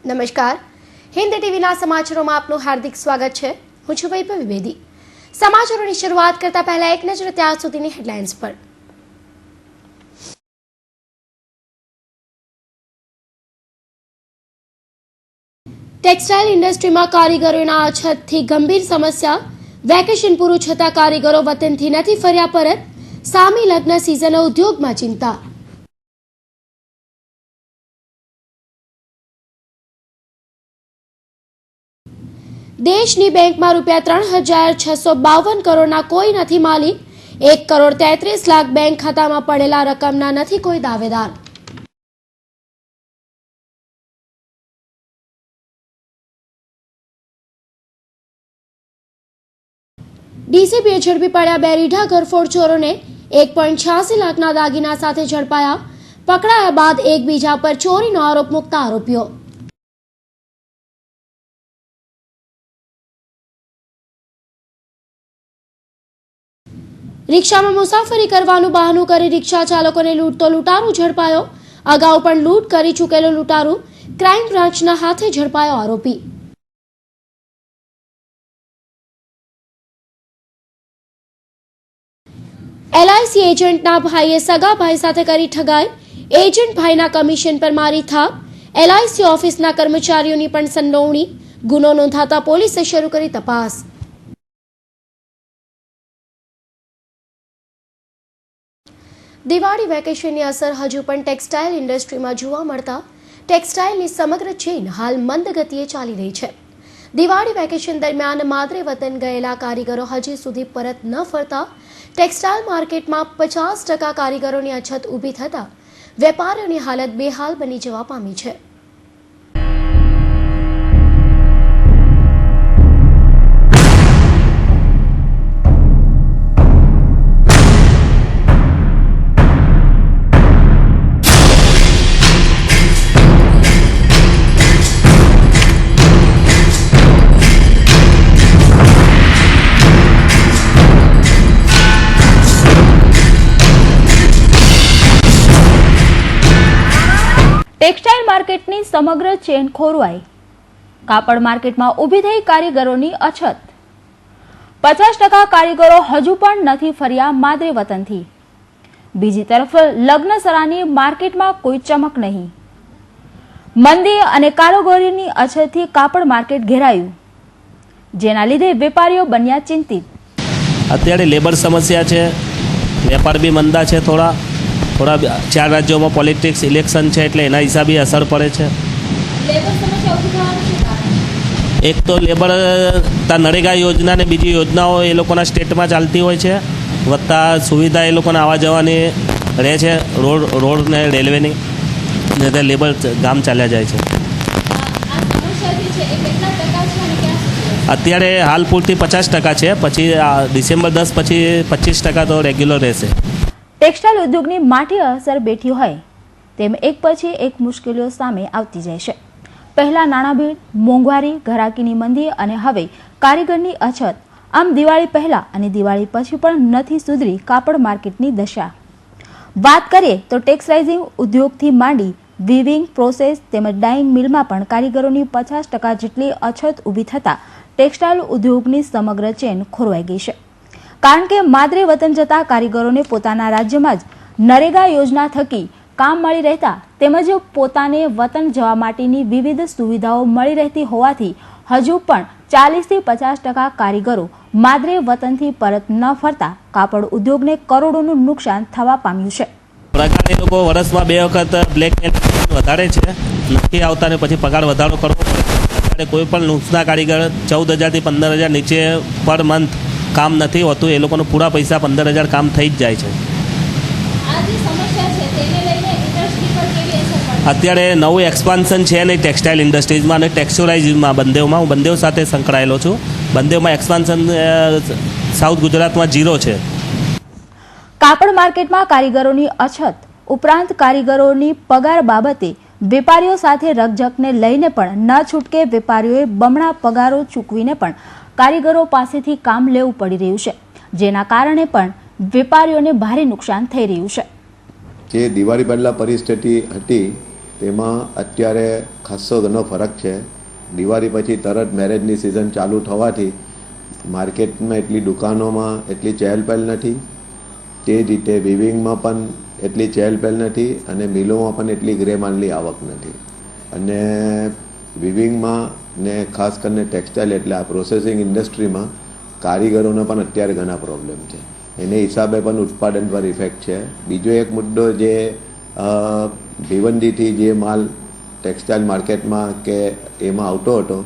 નમસ્કાર, હિન્દ ટીવીના સમાચારોમાં આપનું હાર્દિક સ્વાગત છે। હું છું વૈભવી બેદી। સમાચારોની શરૂઆત કરતા પહેલા એક નજર અત્યાર સુધીની હેડલાઇન્સ પર। ટેક્સટાઇલ ઇન્ડસ્ટ્રીમાં કારીગરોના અછતથી ગંભીર સમસ્યા। વેકેશન પૂરું છતાં કારીગરો વતનથી નથી ફર્યા પરત। સામી લગ્ન સિઝને ઉદ્યોગમાં ચિંતા। દેશની બેંકમાં રૂપિયા 3,652 કરોડના કોઈ નથી માલિક। 1,33,00,000 બેંક ખાતામાં પડેલા રકમના નથી કોઈ દાવેદાર। ડીસીપીએ ઝડપી પાડ્યા 2 રીઢા ઘરફોડ ચોરોને। 1.86 લાખના દાગીના સાથે ઝડપાયા। પકડાયા બાદ એકબીજા પર ચોરીનો આરોપ મૂકતા આરોપીઓ। રિક્ષામાં મુસાફરી કરવાનું બહાનું કરી રિક્ષા ચાલકોને લૂંટતો લૂંટારૂ ઝડપાયો। અગાઉ પણ લૂંટ કરી ચૂકેલો લૂંટારૂ ક્રાઇમ બ્રાન્ચના હાથે ઝડપાયો આરોપી। એલઆઈસી એજન્ટના ભાઈએ સગા ભાઈ સાથે કરી ઠગાઈ। એજન્ટ ભાઈના કમિશન પર મારી થાપ। એલઆઈસી ઓફિસના કર્મચારીઓની પણ સંડોવણી। ગુનો નોંધાતા પોલીસે શરૂ કરી તપાસ। દિવાળી વેકેશનની અસર હજુ પણ ટેક્સટાઇલ ઇન્ડસ્ટ્રીમાં જોવા મળતા ટેક્સટાઇલની સમગ્ર ચેઇન હાલ મંદ ગતિએ ચાલી રહી છે। દિવાળી વેકેશન દરમિયાન માદરે વતન ગયેલા કારીગરો હજી સુધી પરત ન ફરતા ટેક્સટાઇલ માર્કેટમાં 50% કારીગરોની અછત ઊભી થતા વેપારીઓની હાલત બેહાલ બની જવા પામી છે। ટેક્સટાઇલ માર્કેટની સમગ્ર ચેન ખોરવાઈ। કાપડ માર્કેટમાં ઊભી થઈ કારીગરોની અછત। 50% કારીગરો હજુ પણ નથી ફર્યા માદરે વતનથી। બીજી તરફ લગ્નસરાની માર્કેટમાં કોઈ ચમક નહીં। મંદી અને કારીગરોની અછતથી કાપડ માર્કેટ ઘેરાયું, જેના લીધે વેપારીઓ બન્યા ચિંતિત। અત્યારે લેબર સમસ્યા છે, વેપાર બી મંદા છે। થોડા 4 રાજ્યોમાં પોલિટિક્સ ઇલેક્શન છે એટલે એના હિસાબે અસર પડે છે। એક તો લેબર નરેગા યોજના ને બીજી યોજનાઓ એ લોકોના સ્ટેટમાં ચાલતી હોય છે, વત્તા સુવિધા એ લોકોને આવવા જવાની રહે છે, રોડ ને રેલવેની, ને લેબર ગામ ચાલ્યા જાય છે। અત્યારે હાલ પૂરતી 50% છે, પછી ડિસેમ્બર 10 પછી 25% તો રેગ્યુલર રહેશે। ટેક્સટાઇલ ઉદ્યોગની માઠી અસર બેઠી હોય તેમ એક પછી એક મુશ્કેલીઓ સામે આવતી જાય છે। પહેલા નાણાભીડ, મોંઘવારી, ઘરાકીની મંદી અને હવે કારીગરની અછત। આમ દિવાળી પહેલા અને દિવાળી પછી પણ નથી સુધરી કાપડ માર્કેટની દશા। વાત કરીએ તો ટેક્સટાઇલિંગ ઉદ્યોગથી માંડી વીવિંગ પ્રોસેસ તેમજ ડાઇંગ મિલમાં પણ કારીગરોની 50% જેટલી અછત ઊભી થતાં ટેક્સટાઇલ ઉદ્યોગની સમગ્ર ચેન ખોરવાઈ ગઈ છે। કારણ કે માદરે વતન જતા કારીગરોને પોતાના રાજ્યમાં જ નરેગા યોજના થકી કામ મળી રહેતા તેમજ પોતાને વતન જવા માટેની વિવિધ સુવિધાઓ મળી રહેતી હોવાથી હજુ પણ 40 થી 50% કારીગરો માદરે વતનથી પરત ન ફરતા કાપડ ઉદ્યોગને કરોડોનું નુકસાન થવા પામ્યું છે। પ્રકારે લોકો વર્ષમાં 2 વખત બ્લેકમેલ વધારે છે, નથી આવતા ને પછી પગાર વધારો કરવો પડે। કોઈ પણ નુકસાન કારીગર 14,000 થી 15,000 નીચે પર મંથ કામ નથી હોતું, એ લોકોનું પૂરા પૈસા 15,000 કામ થઈ જ જાય છે। અત્યારે નવું એક્સપાન્શન છે નહીં ટેક્સટાઇલ ઇન્ડસ્ટ્રીઝમાં અને ટેક્સટાઇલાઇઝમાં બંદેવમાં, હું બંદેવ સાથે સંકળાયેલો છું। બંદેવમાં એક્સપાન્શન સાઉથ ગુજરાતમાં 0 છે। કાપડ માર્કેટમાં કારીગરોની અછત ઉપરાંત કારીગરોની પગાર બાબતે વેપારીઓ સાથે રકઝકને લઈને પણ ન છૂટકે વેપારીઓએ બમણા પગારો ચૂકવીને પણ કારીગરો પાસેથી કામ લેવું પડી રહ્યું છે, જેના કારણે પણ વેપારીઓને ભારે નુકસાન થઈ રહ્યું છે। જે દિવાળી પહેલાં પરિસ્થિતિ હતી તેમાં અત્યારે ખાસો ઘણો ફરક છે. દિવાળી પછી તરત મેરેજની સિઝન ચાલુ થવાથી માર્કેટમાં એટલી દુકાનોમાં એટલી ચહેલપહેલ નથી. તે જ રીતે વિવિંગમાં પણ એટલી ચહેલપહેલ નથી અને મિલોમાં પણ એટલી ગ્રે માલની આવક નથી. અને વિવિંગમાં ને ખાસ કરીને ટેક્સટાઇલ એટલે આ પ્રોસેસિંગ ઇન્ડસ્ટ્રીમાં કારીગરોનો પણ અત્યારે ઘણા પ્રોબ્લેમ છે. એને હિસાબે પણ ઉત્પાદન પર ઇફેક્ટ છે. બીજો એક મુદ્દો જે ભિવંડીથી જે માલ ટેક્સટાઇલ માર્કેટમાં કે એમાં આવતો હતો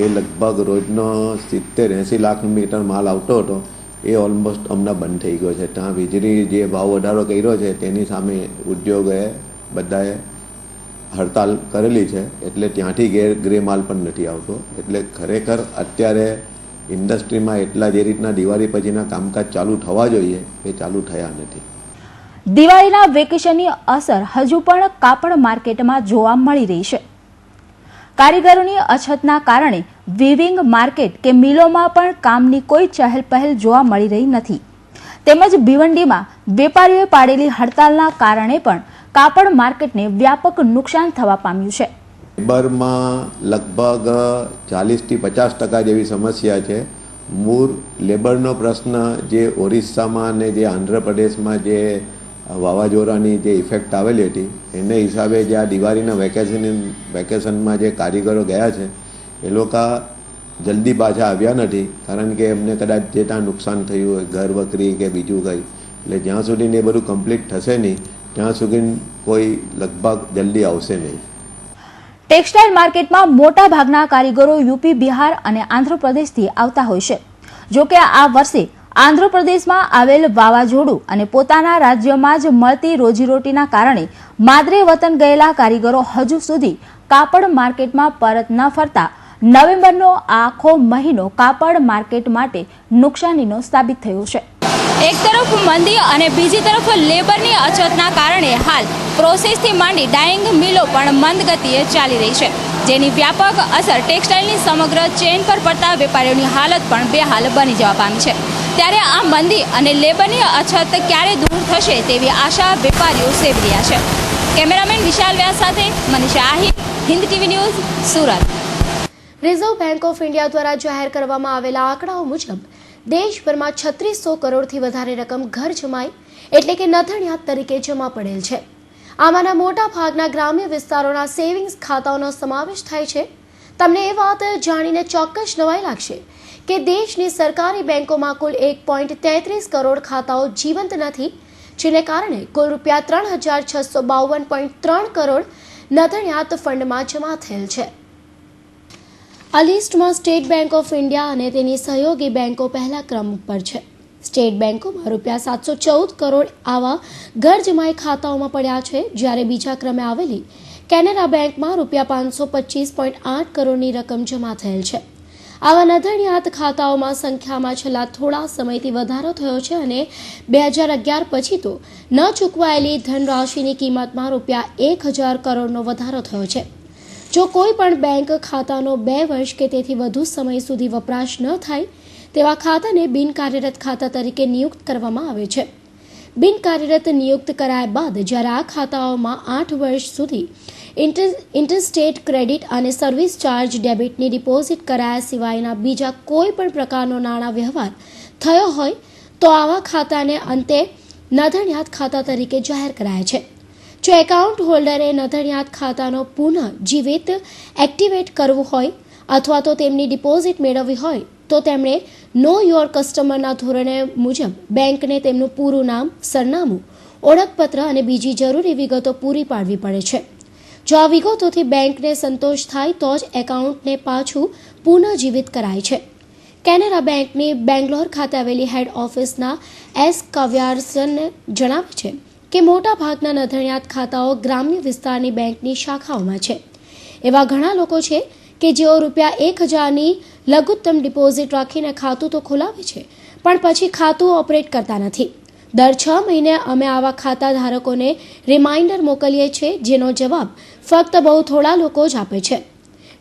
એ લગભગ રોજનો 70-80 લાખ મીટર માલ આવતો હતો. એ ઓલમોસ્ટ હમણાં બંધ થઈ ગયો છે. ત્યાં વીજળી જે ભાવ વધારો કર્યો છે તેની સામે ઉદ્યોગોએ બધાએ હડતાલ કરેલી છે. એટલે ત્યાંથી ગ્રે માલ પણ નથી આવતો. એટલે ખરેખર અત્યારે ઇન્ડસ્ટ્રીમાં એટલા જે રીતના દિવાળી પછીના કામકાજ ચાલુ થવા જોઈએ એ ચાલુ થયા નથી. દિવાળીના વેકેશનની અસર હજુ પણ કાપડ માર્કેટમાં જોવા મળી રહી છે. કારીગરોની અછતના કારણે વિવિંગ માર્કેટ કે મિલોમાં પણ કામની કોઈ ચહેલપહેલ જોવા મળી રહી નથી. તેમજ ભિવંડીમાં વેપારીઓએ પાડેલી હડતાલના કારણે પણ કાપડ માર્કેટને વ્યાપક નુકસાન થવા પામ્યું છે. લેબરમાં લગભગ 40-50% જેવી સમસ્યા છે. મૂળ લેબરનો પ્રશ્ન જે ઓરિસ્સામાં અને જે આંધ્રપ્રદેશમાં જે વાવાઝોડાની જે ઇફેક્ટ આવેલી હતી એને હિસાબે જે આ દિવાળીના વેકેશનમાં જે કારીગરો ગયા છે એ લોકો જલ્દી પાછા આવ્યા નથી. કારણ કે એમને કદાચ જે ત્યાં નુકસાન થયું હોય ઘર વકરી કે બીજું કંઈ, એટલે જ્યાં સુધીને એ બધું કમ્પ્લીટ થશે નહીં ત્યાં સુધી કોઈ લગભગ જલ્દી આવશે નહીં. ટેક્સટાઇલ માર્કેટમાં મોટા ભાગના કારીગરો યુપી, બિહાર અને આંધ્રપ્રદેશથી આવતા હોય છે. જોકે આ વર્ષે આંધ્રપ્રદેશમાં આવેલ વાવાઝોડું અને પોતાના રાજ્યમાં જ મળતી રોજીરોટીના કારણે માદરે વતન ગયેલા કારીગરો હજુ સુધી કાપડ માર્કેટમાં પરત ન ફરતા નવેમ્બરનો આખો મહિનો કાપડ માર્કેટ માટે નુકસાનીનો સાબિત થયો છે. એક તરફ મંદી અને બીજી તરફ લેબરની અછતના કારણે હાલ પ્રોસેસથી માંડી ડાઇંગ મિલો પણ મંદ ગતિએ ચાલી રહી છે, જેની વ્યાપક અસર ટેક્સટાઇલની સમગ્ર ચેઇન પર પડતા વેપારીઓની હાલત પણ બેહાલ બની જવા પામી છે. ત્યારે આ મંદી અને લેબરની અછત ક્યારે દૂર થશે તેવી આશા વેપારીઓ સેવી રહ્યા છે. કેમેરામેન વિશાલ વ્યાસ સાથે Manisha Ahir, Hind TV news, Surat. Reserve bank of India દ્વારા જાહેર કરવામાં આવેલા આંકડાઓ મુજબ દેશભરમાં 3600 કરોડથી વધારે રકમ ઘર જમાઈ એટલે કે નથણિયાદ તરીકે જમા પડેલ છે. આમાંના મોટા ભાગના ગ્રામ્ય વિસ્તારોના સેવિંગ્સ ખાતાઓનો સમાવેશ થાય છે. તમને એ વાત જાણીને ચોક્કસ નવાઈ લાગશે કે દેશની સરકારી બેંકોમાં કુલ 1.33 કરોડ ખાતાઓ જીવંત નથી, જેને કારણે કુલ રૂપિયા 3652.3 કરોડ નથણિયાદ ફંડમાં જમા થયેલ છે. આ લિસ્ટમાં સ્ટેટ બેંક ઓફ ઇન્ડિયા અને તેની સહયોગી બેંકો પહેલા ક્રમ પર છે. સ્ટેટ બેંકોમાં રૂપિયા 714 કરોડ આવા ઘર જમાઈ ખાતાઓમાં પડ્યા છે, જ્યારે બીજા ક્રમે આવેલી કેનેરા બેંકમાં રૂપિયા 525.8 કરોડની રકમ જમા થયેલ છે. આવા નથણિયાદ ખાતાઓમાં સંખ્યામાં છેલ્લા થોડા સમયથી વધારો થયો છે અને 2011 પછી તો ન ચૂકવાયેલી ધનરાશિની કિંમતમાં રૂપિયા 1000 કરોડનો વધારો થયો છે. જો કોઈ પણ બેંક ખાતાનો 2 વર્ષ કે તેથી વધુ સમય સુધી વપરાશ ન થાય તેવા ખાતાને બિનકાર્યરત ખાતા તરીકે નિયુક્ત કરવામાં આવે છે. બિનકાર્યરત નિયુક્ત કરાયા બાદ જ્યારે આ ખાતાઓમાં 8 વર્ષ સુધી ઇન્ટરસ્ટેટ ક્રેડિટ અને સર્વિસ ચાર્જ ડેબિટની ડિપોઝિટ કરાયા સિવાયના બીજા કોઈ પણ પ્રકારનો નાણાં વ્યવહાર થયો હોય તો આવા ખાતાને અંતે નથણિયાદ ખાતા તરીકે જાહેર કરાયા છે. જો એકાઉન્ટ હોલ્ડરે નથણિયાદ ખાતાનો પુનઃ જીવિત એક્ટિવેટ કરવું હોય અથવા તો તેમની ડિપોઝિટ મેળવવી હોય તો તેમણે નો યોર કસ્ટમરના ધોરણે મુજબ બેંકને તેમનું પૂરું નામ, સરનામું, ઓળખપત્ર અને બીજી જરૂરી વિગતો પૂરી પાડવી પડે છે. જો આ વિગતોથી બેંકને સંતોષ થાય તો જ એકાઉન્ટને પાછું પુનઃજીવિત કરાય છે. કેનેરા બેંકની બેંગ્લોર ખાતે આવેલી હેડ ઓફિસના એસ કવ્યારસને જણાવે છે કે મોટા ભાગના નથણિયાદ ખાતાઓ ગ્રામ્ય વિસ્તારની બેંકની શાખાઓમાં છે. એવા ઘણા લોકો છે કે જેઓ રૂપિયા 1000ની લઘુત્તમ ડિપોઝિટ રાખીને ખાતું તો ખોલાવે છે પણ પછી ખાતું ઓપરેટ કરતા નથી. દર 6 મહિને અમે આવા ખાતા ધારકોને રિમાઇન્ડર મોકલીએ છીએ, જેનો જવાબ ફક્ત બહુ થોડા લોકો જ આપે છે.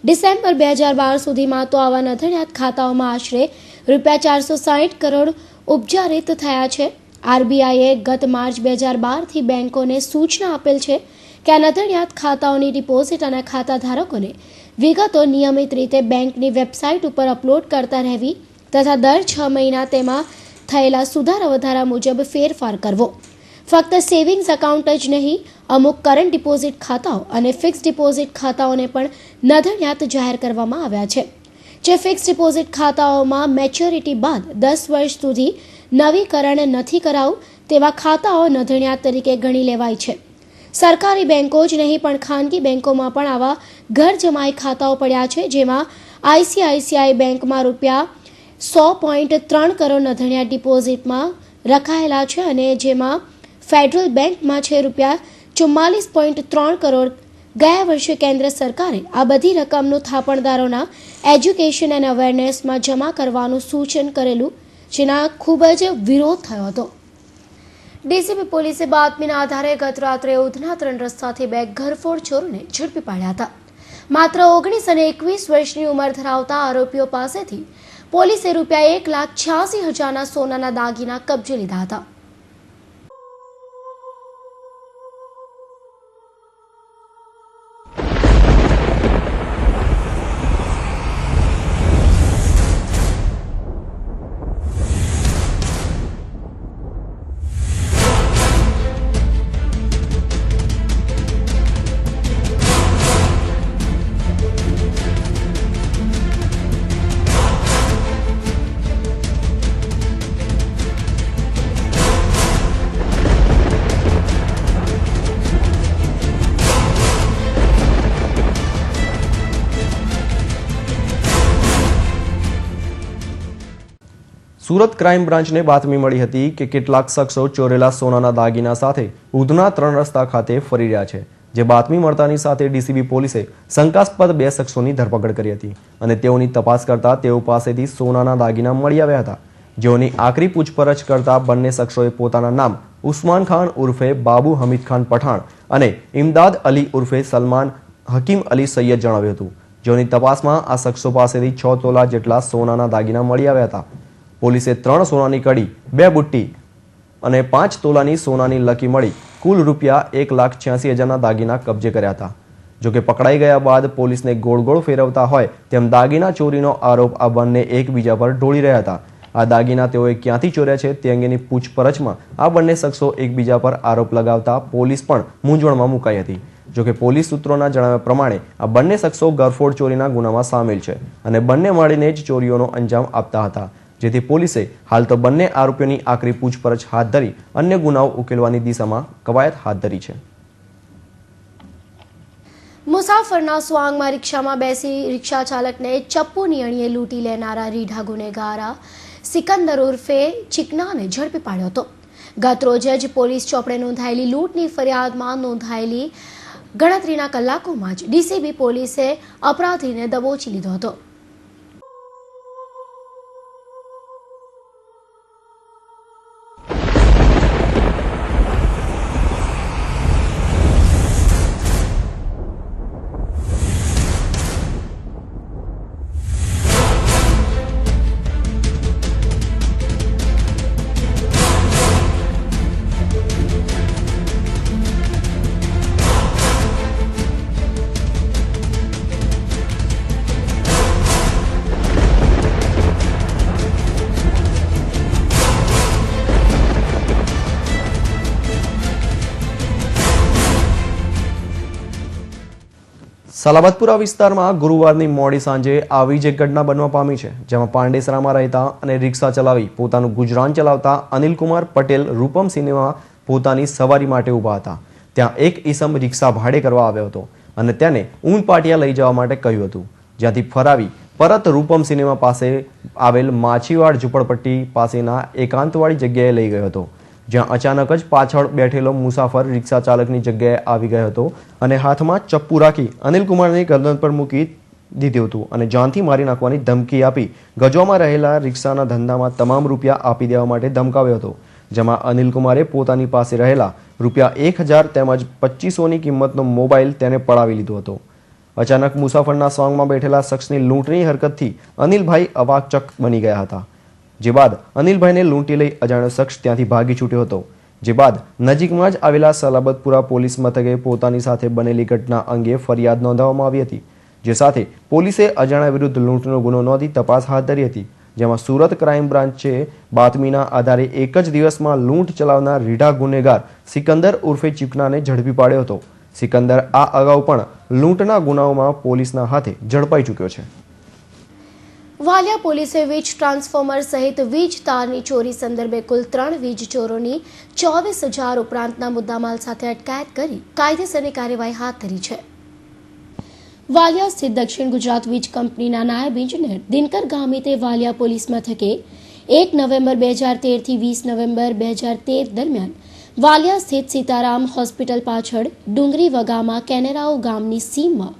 ડિસેમ્બર 2012 સુધીમાં તો આવા નથણિયાદ ખાતાઓમાં આશરે રૂપિયા 460 કરોડ ઉપજારિત થયા છે. આરબીઆઈએ ગત માર્ચ 2012થી બેંકોને સૂચના આપેલ છે કે આ નધળિયાત ખાતાઓની ડિપોઝિટ અને ખાતા ધારકોને વિગતો નિયમિત રીતે બેંકની વેબસાઇટ ઉપર અપલોડ કરતા રહેવી તથા દર 6 મહિના તેમાં થયેલા સુધારા વધારા મુજબ ફેરફાર કરવો. ફક્ત સેવિંગ્સ એકાઉન્ટ જ નહીં, અમુક કરંટ ડિપોઝિટ ખાતાઓ અને ફિક્સ ડિપોઝિટ ખાતાઓને પણ નધળિયાત જાહેર કરવામાં આવ્યા છે. જે ફિક્સ ડિપોઝિટ ખાતાઓમાં મેચ્યોરિટી બાદ 10 વર્ષ સુધી નવીકરણ નથી કરાવું તેવા ખાતાઓ નધળિયાત તરીકે ગણી લેવાય છે. સરકારી બેંકો જ નહીં પણ ખાનગી બેંકોમાં પણ આવા ઘર જમાઈ ખાતાઓ પડ્યા છે, જેમાં આઈસીઆઈસીઆઈ બેંકમાં ₹100.3 કરોડ નધળિયાત ડિપોઝિટમાં રખાયેલા છે અને જેમાં ફેડરલ બેંકમાં છે ₹44.3 કરોડ. ગયા વર્ષે કેન્દ્ર સરકારે આ બધી રકમનું થાપણદારોના એજ્યુકેશન એન્ડ અવેરનેસમાં જમા કરવાનું સૂચન કરેલું, જેના ખૂબ જ વિરોધ થયો હતો. ડીસીબી પોલીસે બાતમીના આધારે ગત રાત્રે ઉધના 3 રસ્તાથી 2 ઘરફોડ ચોરોને ઝડપી પાડ્યા હતા. માત્ર 19 અને 21 વર્ષની ઉંમર ધરાવતા આરોપીઓ પાસેથી પોલીસે ₹1,86,000ના સોનાના દાગીના કબજે લીધા હતા. સુરત ક્રાઇમ બ્રાન્ચને બાતમી મળી હતી કે કેટલાક શખ્સો ચોરેલા સોનાના દાગીના સાથે ઉધના 3 રસ્તા ખાતે ફરી રહ્યા છે. જે બાતમી મળતાની સાથે ડીસીબી પોલીસે શંકાસ્પદ 2 શખ્સોની ધરપકડ કરી હતી અને તેઓની તપાસ કરતા તેઓ પાસેથી સોનાના દાગીના મળી આવ્યા હતા. જેઓની આકરી પૂછપરછ કરતા બંને શખ્સોએ પોતાના નામ ઉસ્માન ખાન ઉર્ફે બાબુ હમીદ ખાન પઠાણ અને ઇમદાદ અલી ઉર્ફે સલમાન હકીમ અલી સૈયદ જણાવ્યું હતું. જેઓની તપાસમાં આ શખ્સો પાસેથી 6 તોલા જેટલા સોનાના દાગીના મળી આવ્યા હતા. પોલીસે 3 સોનાની કડી, 2 બુટ્ટી અને 5 તોલાની સોનાની લકી મળી કુલ ₹1,86,000ના દાગીના કબજે કર્યા હતા. જોકે પકડાઈ ગયા બાદ પોલીસને ગોળ ગોળ ફેરવતા હોય તેમ દાગીના ચોરીનો આરોપ આ બંને એકબીજા પર ઢોળી રહ્યા હતા. આ દાગીના તેઓએ ક્યાંથી ચોર્યા છે તે અંગેની પૂછપરછમાં આ બંને શખ્સો એકબીજા પર આરોપ લગાવતા પોલીસ પણ મૂંઝવણમાં મુકાઈ હતી. જોકે પોલીસ સૂત્રોના જણાવ્યા પ્રમાણે આ બંને શખ્સો ગરફોડ ચોરીના ગુનામાં સામેલ છે અને બંને મળીને જ ચોરીઓનો અંજામ આપતા હતા. જેથી પોલીસે હાલ તો બંને આરોપીઓની આકરી પૂછપરછ હાથ ધરી અન્ય ગુનાઓ ઉકેલવાની દિશામાં કવાયત હાથ ધરી છે. મુસાફરના સ્વાંગમાં રિક્ષામાં બેસી રિક્ષા ચાલકને ચપ્પુની અણીએ લૂંટી લેનારા રીઢા ગુનેગારા સિકંદર ઉર્ફે ચિકનાને ઝડપી પાડ્યો હતો. ગત રોજ જ પોલીસ ચોપડે નોંધાયેલી લૂંટની ફરિયાદમાં નોંધાયેલી ગણતરીના કલાકોમાં જ ડીસીબી પોલીસે અપરાધીને દબોચી લીધો હતો. સલાબતપુરા વિસ્તારમાં ગુરુવારની મોડી સાંજે આવી જ એક ઘટના બનવા પામી છે, જેમાં પાંડેસરામાં રહેતા અને રિક્ષા ચલાવી પોતાનું ગુજરાન ચલાવતા અનિલકુમાર પટેલ રૂપમ સિનેમા પોતાની સવારી માટે ઊભા હતા. ત્યાં એક ઈસમ રિક્ષા ભાડે કરવા આવ્યો હતો અને તેને ઊન પાટિયા લઈ જવા માટે કહ્યું હતું, જ્યાંથી ફરાવી પરત રૂપમ સિનેમા પાસે આવેલ માછીવાડ ઝુંપડપટ્ટી પાસેના એકાંતવાળી જગ્યાએ લઈ ગયો હતો, જ્યાં અચાનક જ પાછળ બેઠેલો મુસાફર રિક્ષા ચાલકની જગ્યાએ આવી ગયો હતો અને હાથમાં ચપ્પુ રાખી અનિલકુમારને ગરદન પર મૂકી દીધું હતું અને જાનથી મારી નાખવાની ધમકી આપી ગજવામાં રહેલા રિક્ષાના ધંધામાં તમામ રૂપિયા આપી દેવા માટે ધમકાવ્યો હતો. જેમાં અનિલકુમારે પોતાની પાસે રહેલા ₹1,000 તેમજ 2500ની કિંમતનો મોબાઈલ તેને પડાવી લીધો હતો. અચાનક મુસાફરના સોંગમાં બેઠેલા શખ્સની લૂંટની હરકતથી અનિલભાઈ અવાકચક બની ગયા હતા. જે બાદ અનિલભાઈને લૂંટી લઈ અજાણ્યો શખ્સ ત્યાંથી ભાગી છૂટ્યો હતો. જે બાદ નજીકમાં જ આવેલા સલાબતપુરા પોલીસ મથકે પોતાની સાથે બનેલી ઘટના અંગે ફરિયાદ નોંધાવવામાં આવી હતી, જે સાથે પોલીસે અજાણ્યા વિરુદ્ધ લૂંટનો ગુનો નોંધી તપાસ હાથ ધરી હતી, જેમાં સુરત ક્રાઇમ બ્રાન્ચે બાતમીના આધારે એક જ દિવસમાં લૂંટ ચલાવનાર રીઢા ગુનેગાર સિકંદર ઉર્ફે ચીકનાને ઝડપી પાડ્યો હતો. સિકંદર આ અગાઉ પણ લૂંટના ગુનાઓમાં પોલીસના હાથે ઝડપાઈ ચૂક્યો છે. વાલિયા પોલીસે વીજ ટ્રાન્સફોર્મર સહિત વીજ તારની ચોરી સંદર્ભે કુલ 3 વીજ ચોરોની 24,000 ઉપરાંતના મુદ્દામાલ સાથે અટકાયત કરી કાયદેસરની કાર્યવાહી હાથ ધરી છે. વાલિયા સ્થિત દક્ષિણ ગુજરાત વીજ કંપનીના નાયબ ઇજનેર દિનકર ગામિતે વાલિયા પોલીસ મથકે 1 નવેમ્બર 2013 થી 20 નવેમ્બર 2013 દરમિયાન વાલિયા સ્થિત સીતારામ હોસ્પિટલ પાછળ ડુંગરી વગામાં કેનેરાઓ ગામની સીમમાં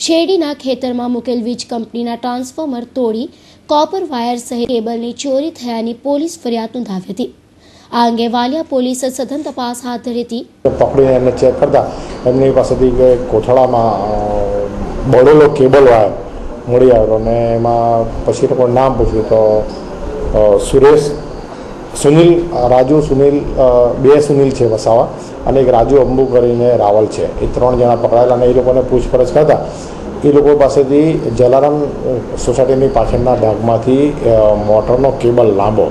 શેરડીના ખેતરમાં મૂકેલ વીજ કંપનીના ટ્રાન્સફોર્મર તોડી કોપર વાયર સહિત કેબલની ચોરી થયાની પોલીસ ફરિયાદ નોંધાવી હતી. આ અંગે વાલિયા પોલીસે સઘન તપાસ હાથ ધરી હતી. પકડીને એમને ચેક કરતા એમની પાસેથી કોથળામાં બળેલો કેબલ વાયર મળી આવ્યો અને એમાં પછી લોકો નામ પૂછ્યું તો સુરેશ સુનિલ રાજુ સુનિલ બે સુનિલ છે વસાવા અને એક રાજુ અંબુ કરીને રાવલ છે. એ 3 જણા પકડાયેલા અને એ લોકોને પૂછપરછ કરતા એ લોકો પાસેથી જલારામ સોસાયટીની પાછળના ભાગમાંથી મોટરનો કેબલ લાંબો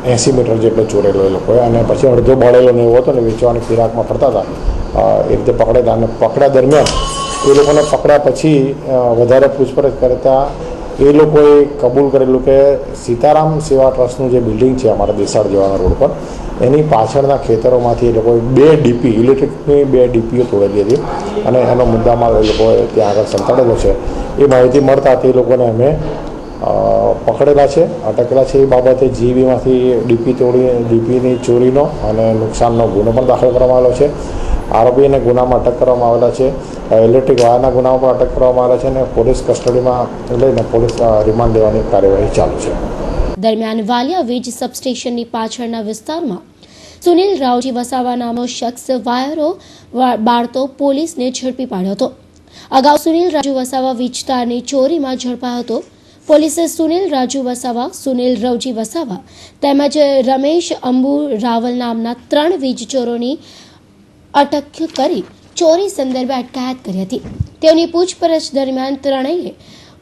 80 મીટર જેટલો ચોરેલો એ લોકોએ અને પછી અડધો બળેલો ને એવો હતો ને વેચવાની ફિરાકમાં ફરતા હતા. એ રીતે પકડેલા અને પકડ્યા દરમિયાન એ લોકોને પકડ્યા પછી વધારે પૂછપરછ કરતા એ લોકોએ કબૂલ કરેલું કે સીતારામ સેવા ટ્રસ્ટનું જે બિલ્ડિંગ છે અમારા દેસાડ જવાના રોડ પર એની પાછળના ખેતરોમાંથી એ લોકોએ 2 ડીપી ઇલેક્ટ્રિકની 2 ડીપીઓ તોડેલી હતી અને એનો મુદ્દામાલ એ લોકોએ ત્યાં આગળ સંતાડેલો છે. એ માહિતી મળતા તે લોકોને અમે પકડેલા છે, અટકેલા છે. એ બાબતે જીબીમાંથી ડીપીની ચોરીનો અને નુકસાનનો ગુનો પણ દાખલ કરવામાં આવેલો છે. આરોપીને ગુનામાં અટક કરવામાં આવેલા છે. ઇલેક્ટ્રિક વાયરના ગુનામાં પણ અટક કરવામાં આવેલા છે અને પોલીસ કસ્ટડીમાં લઈને પોલીસ રિમાન્ડ લેવાની કાર્યવાહી ચાલુ છે. દરમિયાન વાલિયા વીજ સબસ્ટેશનની પાછળના વિસ્તારમાં સુનિલ રાવજી વસાવા નામનો શખ્સ વાયરો બાળતો પોલીસને ઝડપી પાડ્યો હતો. અગાઉ સુનિલ રાજુ વસાવા વીજતારની ચોરીમાં ઝડપાયો હતો. પોલીસે સુનિલ રાજુ વસાવા, સુનિલ રવજી વસાવા તેમજ રમેશ અંબુ રાવલ નામના 3 વીજ ચોરોની અટક કરી ચોરી સંદર્ભે અટકાયત કરી હતી. તેઓની પૂછપરછ દરમિયાન ત્રણેય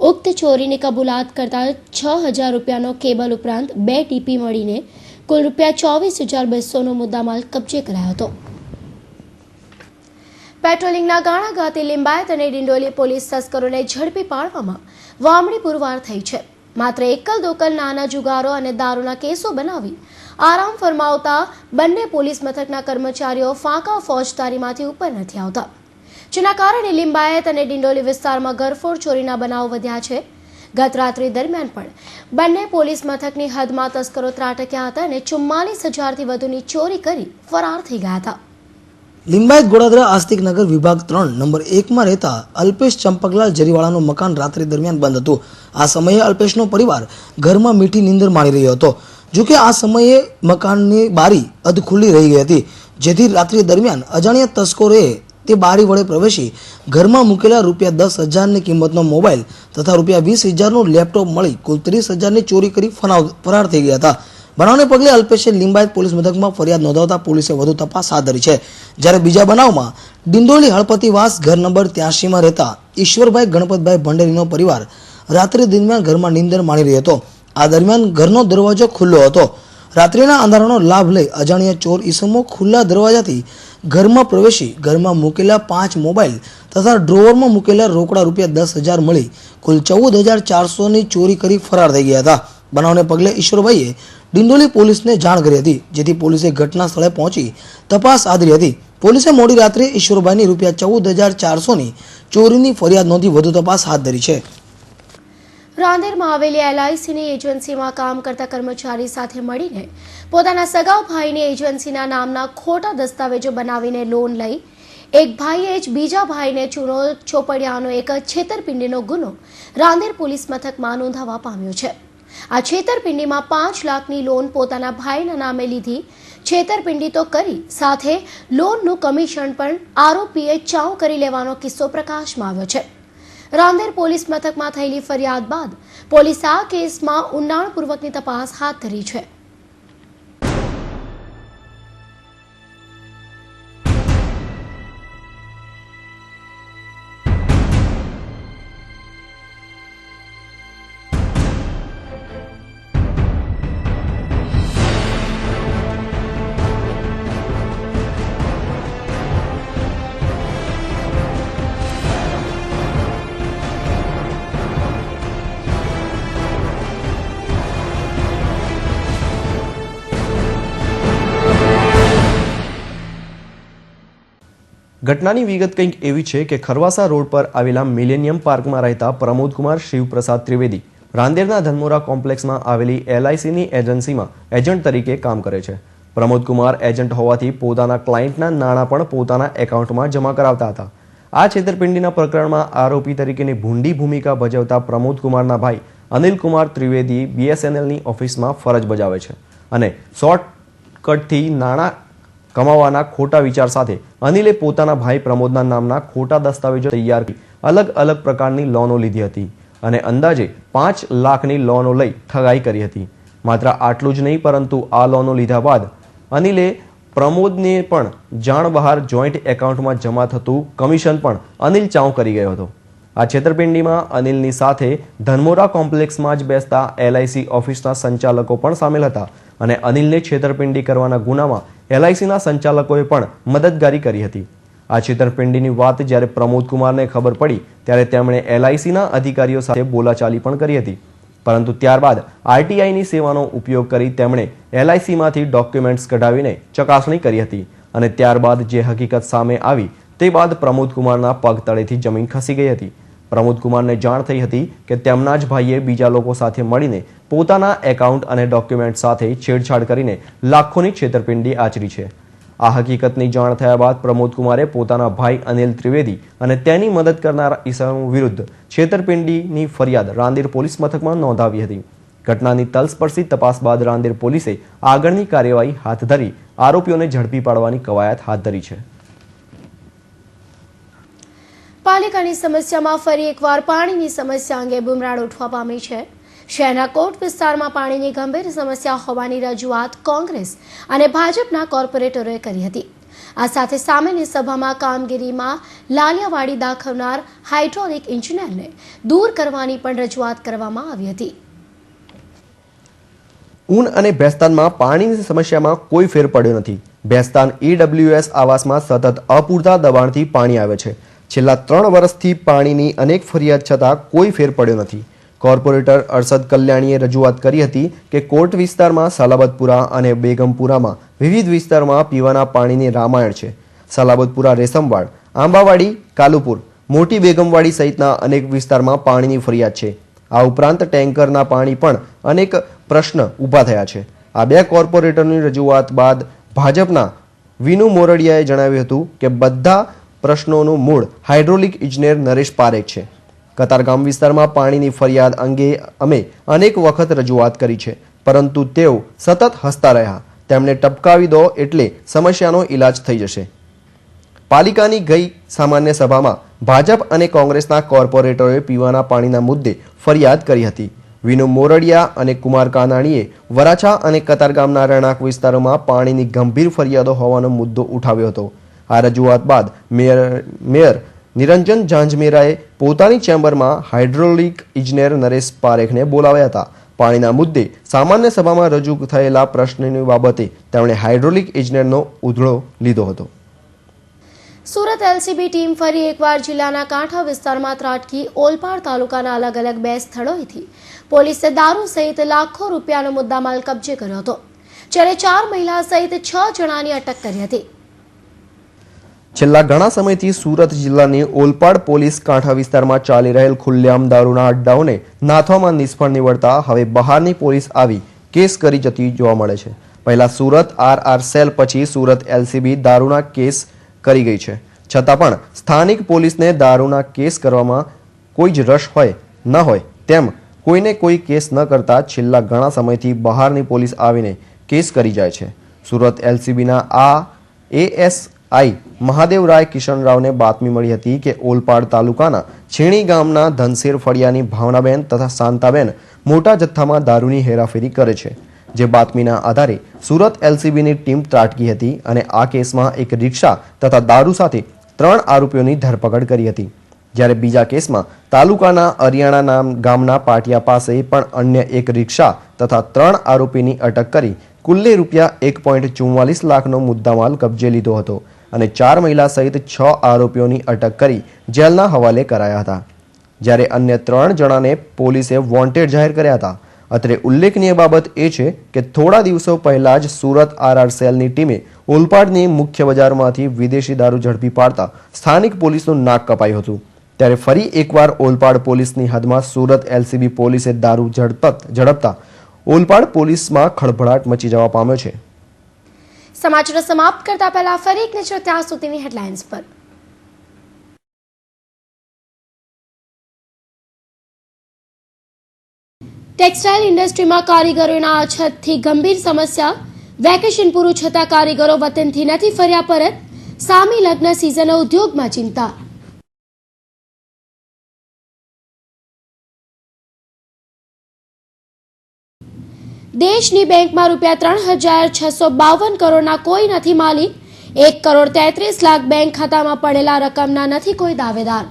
ઉક્ત ચોરીની કબૂલાત કરતા 6,000 રૂપિયાનો કેબલ ઉપરાંત 2 ટીપી મળીને કુલ ₹24,200નો મુદ્દામાલ કબજે કરાયો હતો. પેટ્રોલિંગના ગાણા ગાતી લિંબાયત અને ડિંડોલી પોલીસ તસ્કરોને ઝડપી પાડવામાં વામણી પુરવાર થઈ છે. માત્ર એકલ દોકલ નાના જુગારો અને દારૂના કેસો બનાવી આરામ ફરમાવતા બંને પોલીસ મથકના કર્મચારીઓ ફાંકા ફોજદારીમાંથી ઉપર નથી આવતા, જેના કારણે લિંબાયત અને ડિંડોલી વિસ્તારમાં ગરફોડ ચોરીના બનાવો વધ્યા છે. ગત રાત્રિ દરમિયાન પણ બંને પોલીસ મથકની હદમાં તસ્કરો ત્રાટક્યા હતા અને 44,000થી વધુની ચોરી કરી ફરાર થઈ ગયા હતા. લિંબાયત ગોડાદરા આસ્તિક નગર વિભાગ 3 નંબર 1માં રહેતા અલ્પેશ ચંપકલાલ જરીવાળાનું મકાન રાત્રિ દરમિયાન બંધ હતું. આ સમયે અલ્પેશનો પરિવાર ઘરમાં મીઠી નીંદર માણી રહ્યો હતો. જોકે આ સમયે મકાનની બારી અધ ખુલ્લી રહી ગઈ હતી, જેથી રાત્રિ દરમિયાન અજાણ્યા તસ્કરોએ તે બારી વડે પ્રવેશી ઘરમાં મૂકેલા ₹10,000ની કિંમતનો મોબાઈલ તથા ₹20,000નું લેપટોપ મળી કુલ 30,000ની ચોરી કરી ફરાર થઈ ગયા હતા. બનાવને પગલે અલ્પેશે લિંબાયત પોલીસ મથકમાં ફરિયાદ નોંધાવતા પોલીસે વધુ તપાસ હાથ ધરી છે. જ્યારે બીજા બનાવમાં ડિંડોલી હળપતિવાસ ઘર નંબર 83માં રહેતા ઈશ્વરભાઈ ગણપતભાઈ ભંડેરીનો પરિવાર રાત્રિ દરમિયાન ઘરમાં નીંદર માણી રહ્યો હતો. આ દરમિયાન ઘરનો દરવાજો ખુલ્લો હતો. રાત્રિના અંધારાનો લાભ લઈ અજાણ્યા ચોર ઈસમો ખુલ્લા દરવાજાથી ઘરમાં પ્રવેશી ઘરમાં મૂકેલા 5 મોબાઈલ તથા ડ્રોવરમાં મૂકેલા રોકડા ₹10,000 મળી કુલ 14,400ની ચોરી કરી ફરાર થઈ ગયા હતા. બનાવને પગલે ઈશ્વરભાઈએ ડિંડોલી પોલીસને જાણ કરી હતી, જેથી પોલીસે ઘટના સ્થળે પહોંચી તપાસ આદરી હતી. પોલીસે મોડી રાત્રે ઈશ્વરભાઈની ₹14,400ની ચોરીની ફરિયાદ નોંધી વધુ તપાસ હાથ ધરી છે. રાંદેરમાં આવેલી LICની એજન્સીમાં કામ કરતા કર્મચારી સાથે મળીને પોતાના સગા ભાઈની એજન્સીના નામના ખોટા દસ્તાવેજો બનાવીને લોન લઈ એક ભાઈએ જ બીજા ભાઈને ચૂનો ચોપડ્યાનો એક છેતરપિંડીનો ગુનો રાંદેર પોલીસ મથકમાં નોંધાવા પામ્યો છે. આ છેતરપિંડીમાં 5 લાખની લોન પોતાના ભાઈના નામે લીધી છેતરપિંડી તો કરી સાથે લોનનું કમિશન પણ આરોપીએ ચાઉ કરી લેવાનો કિસ્સો પ્રકાશમાં આવ્યો છે. રાંદેર પોલીસ મથકમાં થયેલી ફરિયાદ બાદ પોલીસે આ કેસમાં ઊંડાણપૂર્વકની તપાસ હાથ ધરી છે. ઘટનાની વિગત કંઈક એવી છે કે ખરવાસા રોડ પર આવેલા મિલેનિયમ પાર્કમાં રહેતા પ્રમોદકુમાર શિવપ્રસાદ ત્રિવેદી રાંદેરના ધનમોરા કોમ્પ્લેક્સમાં આવેલી LICની એજન્સીમાં એજન્ટ તરીકે કામ કરે છે. પ્રમોદકુમાર એજન્ટ હોવાથી પોતાના ક્લાયન્ટના નાણાં પણ પોતાના એકાઉન્ટમાં જમા કરાવતા હતા. આ છેતરપિંડીના પ્રકરણમાં આરોપી તરીકેની ભૂંડી ભૂમિકા ભજવતા પ્રમોદકુમારના ભાઈ અનિલકુમાર ત્રિવેદી BSNLની ઓફિસમાં ફરજ બજાવે છે અને શોર્ટકટથી નાણાં કમાવાના ખોટા વિચાર સાથે અનિલે પોતાના ભાઈ પ્રમોદના નામના ખોટા દસ્તાવેજો તૈયાર કરી અલગ અલગ પ્રકારની લોનો લીધી હતી અને અંદાજે 5 લાખની લોનો લઈ ઠગાઈ કરી હતી. માત્ર આટલું જ નહીં, પરંતુ આ લોનો લીધા બાદ અનિલે પ્રમોદને પણ જાણ બહાર જોઈન્ટ એકાઉન્ટમાં જમા થતું કમિશન પણ અનિલ ચાઉ કરી ગયો હતો. આ છેતરપિંડીમાં અનિલની સાથે ધનમોરા કોમ્પ્લેક્સમાં જ બેસતા LIC ઓફિસના સંચાલકો પણ સામેલ હતા અને અનિલને છેતરપિંડી કરવાના ગુનામાં LICના સંચાલકોએ પણ મદદગારી કરી હતી. આ છેતરપિંડીની વાત જ્યારે પ્રમોદકુમારને ખબર પડી ત્યારે તેમણે LICના અધિકારીઓ સાથે બોલાચાલી પણ કરી હતી, પરંતુ ત્યારબાદ RTIની સેવાનો ઉપયોગ કરી તેમણે LICમાંથી ડોક્યુમેન્ટ્સ કઢાવીને ચકાસણી કરી હતી અને ત્યારબાદ જે હકીકત સામે આવી તે બાદ પ્રમોદકુમારના પગ તળેથી જમીન ખસી ગઈ હતી. પ્રમોદકુમારને જાણ થઈ હતી કે તેમના જ ભાઈએ બીજા લોકો સાથે મળીને પોતાના એકાઉન્ટ અને ડોક્યુમેન્ટ સાથે છેડછાડ કરીને લાખોની છેતરપિંડી આચરી છે. આ હકીકતની જાણ થયા બાદ પ્રમોદકુમારે પોતાના ભાઈ અનિલ ત્રિવેદી અને તેની મદદ કરનારા ઈસમો વિરુદ્ધ છેતરપિંડીની ફરિયાદ રાંદેર પોલીસ મથકમાં નોંધાવી હતી. ઘટનાની તલસ્પર્શી તપાસ બાદ રાંદેર પોલીસે આગળની કાર્યવાહી હાથ ધરી આરોપીઓને ઝડપી પાડવાની કવાયત હાથ ધરી છે. પાલિકાની સમસ્યામાં ફરી એકવાર પાણીની સમસ્યા અંગે બુમરાળ ઉઠવા પામી છે. શહેરના કોટ વિસ્તારમાં પાણીની ગંભીર સમસ્યા હોવાની રજૂઆત કોંગ્રેસ અને ભાજપના કોર્પોરેટરોએ કરી હતી. આ સાથે સામેની સભામાં કામગીરીમાં લાલિયાવાડી દાખવનાર હાઇડ્રોલિક ઇજનેરને દૂર કરવાની પણ રજૂઆત કરવામાં આવી હતી. ઊન અને ભેસ્તાનમાં પાણીની સમસ્યામાં કોઈ ફેર પડ્યો નથી. ભેસ્તાન EWS આવાસમાં સતત અપૂરતા દબાણથી પાણી આવે છે. છેલ્લા 3 વર્ષથી પાણીની અનેક ફરિયાદ છતાં કોઈ ફેર પડ્યો નથી. કોર્પોરેટર અરશદ કલ્યાણીએ રજૂઆત કરી હતી કે કોટ વિસ્તારમાં સલાબતપુરા અને બેગમપુરામાં વિવિધ વિસ્તારમાં પીવાના પાણીની રામાયણ છે. સલાબતપુરા, રેશમવાડ, આંબાવાડી, કાલુપુર, મોટી બેગમવાડી સહિતના અનેક વિસ્તારમાં પાણીની ફરિયાદ છે. આ ઉપરાંત ટેન્કરના પાણી પણ અનેક પ્રશ્ન ઊભા થયા છે. આ 2 કોર્પોરેટરની રજૂઆત બાદ ભાજપના વિનુ મોરડિયાએ જણાવ્યું હતું કે બધા પ્રશ્નોનું મૂળ હાઇડ્રોલિક ઇજનેર નરેશ પારેખ છે. કતારગામ વિસ્તારમાં પાણીની ફરિયાદ અંગે અમે અનેક વખત રજૂઆત કરી છે, પરંતુ તેઓ સતત હસતા રહ્યા. તેમને ટપકાવી દો એટલે સમસ્યાનો ઇલાજ થઈ જશે. પાલિકાની ગઈ સામાન્ય સભામાં ભાજપ અને કોંગ્રેસના કોર્પોરેટરોએ પીવાના પાણીના મુદ્દે ફરિયાદ કરી હતી. વિનુ મોરડિયા અને કુમાર કાનાણીએ વરાછા અને કતારગામના રહેણાંક વિસ્તારોમાં પાણીની ગંભીર ફરિયાદો હોવાનો મુદ્દો ઉઠાવ્યો હતો. આ રજૂઆત બાદ મેયર નિરંજન ઝાંઝમેરાએ પોતાની ચેમ્બરમાં હાઇડ્રોલિક ઇજનેર નરેશ પારેખને બોલાવ્યા હતા. પાણીના મુદ્દે સામાન્ય સભામાં રજૂ થયેલા પ્રશ્નની બાબતે તેમણે હાઇડ્રોલિક ઇજનેરનો ઉધડો લીધો હતો. સુરત LCB ટીમ ફરી એકવાર જિલ્લાના કાંઠા વિસ્તારમાં ત્રાટકી. ઓલપાડ તાલુકાના અલગ અલગ 2 સ્થળોએથી પોલીસે દારૂ સહિત લાખો રૂપિયાનો મુદ્દામાલ કબજે કર્યો હતો, જ્યારે 4 મહિલા સહિત 6 જણાની અટક કરી હતી. છેલ્લા ઘણા સમયથી સુરત જિલ્લાની ઓલપાડ પોલીસ કાંઠા વિસ્તારમાં ચાલી રહેલ ખુલ્લેઆમ દારૂના અડ્ડાઓને નાથવામાં નિષ્ફળ નીવડતા હવે બહારની પોલીસ આવી કેસ કરી જતી જોવા મળે છે. પહેલા સુરત RR સેલ, પછી સુરત LCB દારૂના કેસ કરી ગઈ છે. છતાં પણ સ્થાનિક પોલીસને દારૂના કેસ કરવામાં કોઈ જ રસ હોય ન હોય તેમ કોઈને કોઈ કેસ ન કરતા છેલ્લા ઘણા સમયથી બહારની પોલીસ આવીને કેસ કરી જાય છે. સુરત LCBના ASI મહાદેવરાય કિશનરાવને બાતમી મળી હતી કે ઓલપાડ તાલુકાના છીણી ગામના ધનશેર ફળિયાની ભાવનાબેન તથા શાંતાબેન મોટા જથ્થામાં દારૂની હેરાફેરી કરે છે. જે બાતમીના આધારે સુરત LCBની ટીમ ત્રાટકી હતી અને આ કેસમાં એક રિક્ષા તથા દારૂ સાથે 3 આરોપીઓની ધરપકડ કરી હતી. જ્યારે બીજા કેસમાં તાલુકાના અરિયાણા ગામના પાટિયા પાસે પણ અન્ય એક રિક્ષા તથા 3 આરોપીની અટક કરી કુલ્લે રૂપિયા 1.44 લાખનો મુદ્દામાલ કબજે લીધો હતો અને 4 મહિલા સહિત 6 આરોપીઓની અટક કરી જેલના હવાલે કરાયા હતા. જ્યારે અન્ય 3 જણાને પોલીસે વોન્ટેડ જાહેર કર્યા હતા. અત્રે ઉલ્લેખનીય બાબત એ છે કે થોડા દિવસો પહેલા જ સુરત RR સેલની ટીમે ઓલપાડની મુખ્ય બજારમાંથી વિદેશી દારૂ ઝડપી પાડતા સ્થાનિક પોલીસનું નાક કપાયું હતું। ત્યારે ફરી એકવાર ઓલપાડ પોલીસની હદમાં સુરત LCB પોલીસે દારૂ ઝડપતા ઓલપાડ પોલીસમાં ખળભળાટ મચી જવા પામ્યો છે। સમાચાર સમાપ્ત કરતા પહેલા ફરી એક નજર ત્યાં સુધીની હેડલાઇન્સ પર। ટેક્સટાઇલ ઇન્ડસ્ટ્રીમાં કારીગરોના અછતથી ગંભીર સમસ્યા। વેકેશન પૂરું છતાં કારીગરો વતનથી નથી ફર્યા પરત। સામી લગ્ન સિઝને ઉદ્યોગમાં ચિંતા। દેશની બેંકમાં રૂપિયા 3,652 કરોડના કોઈ નથી માલિક। 1,33,00,000 બેંક ખાતામાં પડેલા રકમના નથી કોઈ દાવેદાર।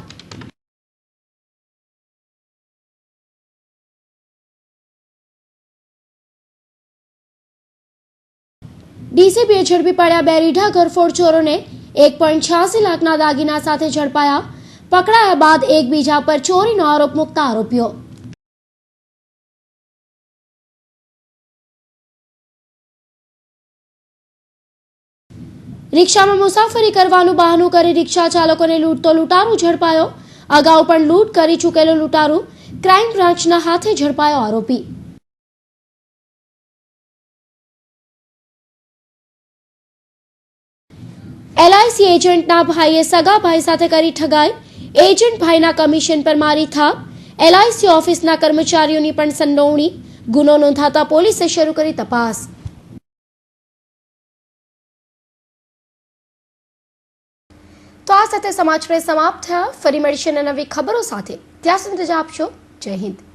ડીસીબીએ ઝડપી પાડ્યા 2 રીઢા ઘરફોડ ચોરોને। 1.86 લાખના દાગીના સાથે ઝડપાયા। પકડાયા બાદ એકબીજા પર ચોરીનો આરોપ મૂકતા આરોપીઓ। રિક્ષામાં મુસાફરી કરવાનું બહાનું કરી રિક્ષા ચાલકોને લૂંટતો લૂંટારૂ ઝડપાયો। અગાઉ પણ લૂંટ કરી ચૂકેલો લૂંટારૂ ક્રાઇમ બ્રાન્ચના હાથે ઝડપાયો આરોપી। LIC એજન્ટના ભાઈએ સગા ભાઈ સાથે કરી ઠગાઈ। એજન્ટ ભાઈના કમિશન પર મારી થાપ। LIC ઓફિસના કર્મચારીઓની પણ સંડોવણી। ગુનો નોંધાતા પોલીસે શરૂ કરી તપાસ। તો આ સાથે સમાચાર સમાપ્ત થયા। ફરી મળીશું નવી ખબરો સાથે। ત્યાં સુધી રજા આપશો। જય હિન્દ।